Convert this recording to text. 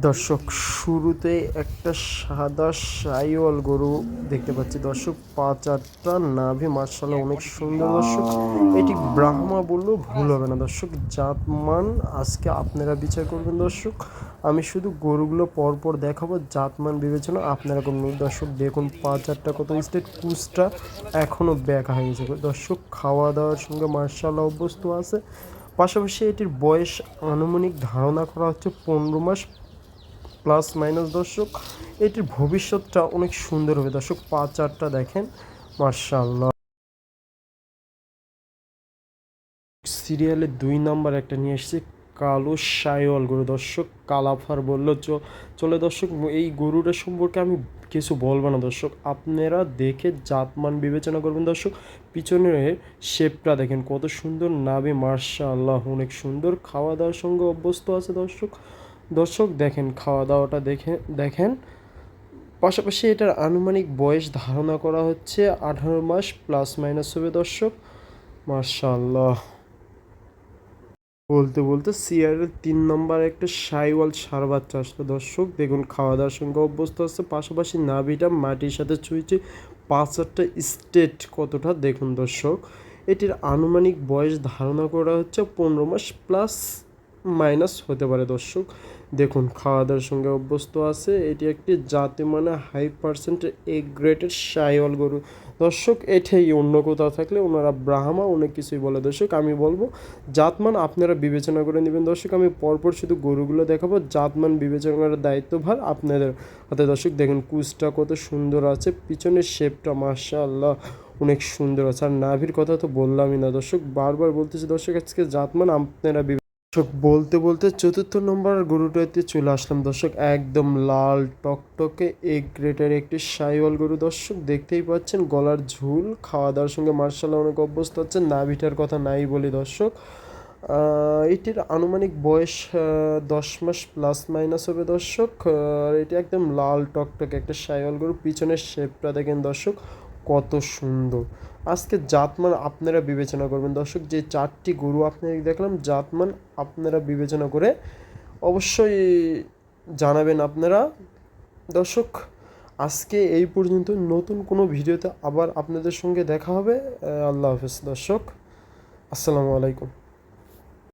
দর্শক, শুরুতেই একটা সাদা শাহিওয়াল গরু দেখতে পাচ্ছি দর্শক। পা চারটা, নাভি মাশাআল্লাহ অনেক সুন্দর দর্শক। এটি ব্রাহ্মা বললেও ভুল হবে না দর্শক। জাতমান আজকে আপনারা বিচার করবেন দর্শক। আমি শুধু গরুগুলো পরপর দেখাবো, জাতমান বিবেচনা আপনারা করবেন দর্শক। দেখুন পা চারটা কত স্টেট, কুচটা এখনও ব্যাকা হয়ে গেছে দর্শক। খাওয়া দাওয়ার সঙ্গে মাশাআল্লাহ অভ্যস্ত আছে। পাশাপাশি এটির বয়স আনুমানিক ধারণা করা হচ্ছে 15 মাস প্লাস মাইনাস দর্শক। এটির ভবিষ্যৎটা অনেক সুন্দর হবে দর্শক। পা চারটা দেখেন মাশাআল্লাহ। সিরিয়ালে 2 নম্বর একটা নিয়ে এসেছি, কালো শাইওয়াল গরু দর্শক। কালাফার বললো চলে দর্শক। এই গরুটার সম্পর্কে আমি কিছু বলবো না দর্শক, আপনারা দেখে জাতমান বিবেচনা করবেন দর্শক। পিছনের শেপটা দেখেন কত সুন্দর, নাভি মাশাআল্লাহ অনেক সুন্দর। খাওয়া দাওয়ার সঙ্গে অভ্যস্ত আছে দর্শক। দেখেন খাওয়া দাওয়াটা দেখেন। পাশাপাশি এটার আনুমানিক বয়স ধারণা করা হচ্ছে 18 মাস প্লাস মাইনাস হবে দর্শক। মাশাআল্লাহ। বলতে বলতে সিরিয়ালের 3 নম্বর একটা সাইওয়াল ষাঁড় বাচ্চা আসলো দর্শক। দেখুন খাওয়া দাওয়ার সঙ্গে অভ্যস্ত আছে। পাশাপাশি নাভিটা মাটির সাথে ছুঁয়েছে। 5-8টা স্টেট কতটা দেখুন দর্শক। এটির আনুমানিক বয়স ধারণা করা হচ্ছে 15 মাস প্লাস মাইনাস হতে পারে দর্শক। দেখুন খাওয়া দাওয়ার সঙ্গে অভ্যস্ত আছে। এটি একটি জাতি মানে হাই পার্সেন্ট এ গ্রেটেড সাইওয়াল গরু দর্শক। এটাই অন্য কোথাও থাকলে ওনারা ব্রাহ্মা অনেক কিছুই বলে দর্শক। আমি বলবো জাতমান আপনারা বিবেচনা করে নেবেন দর্শক। আমি পরপর শুধু গরুগুলো দেখাবো, জাতমান বিবেচনা করার দায়িত্বভার আপনাদের হাতে দর্শক। দেখুন কুচটা কত সুন্দর আছে, পিছনের শেপটা মাশাআল্লাহ অনেক সুন্দর আছে। আর নাভির কথা তো বললামই না দর্শক, বারবার বলতেছি দর্শক। আজকে জাতমান আপনারা দর্শক বলতে বলতে 4 নম্বর গরুটাতে চলে আসলাম দর্শক। একদম লাল টকটকে এ গ্রেটের একটি সাইওয়াল গরু দর্শক। দেখতেই পাচ্ছেন গলার ঝুল। খাওয়া দাওয়ার সঙ্গে মার্শাল্লাহ অনেক অভ্যস্ত হচ্ছে। নাভিটার কথা নাই বলি দর্শক। এটির আনুমানিক বয়স 10 মাস প্লাস মাইনাস হবে দর্শক। এটি একদম লাল টকটকে একটা সাইওয়াল গরু। পিছনের শেপটা দেখেন দর্শক কত সুন্দর। আজকে জাতমান আপনারা বিবেচনা করবেন দর্শক। যে 4টি গরু আপনাদের দেখলাম, জাতমান আপনারা বিবেচনা করে অবশ্যই জানাবেন আপনারা দর্শক। আজকে এই পর্যন্ত, নতুন কোনো ভিডিওতে আবার আপনাদের সঙ্গে দেখা হবে। আল্লাহ হাফেজ দর্শক, আসসালামু আলাইকুম।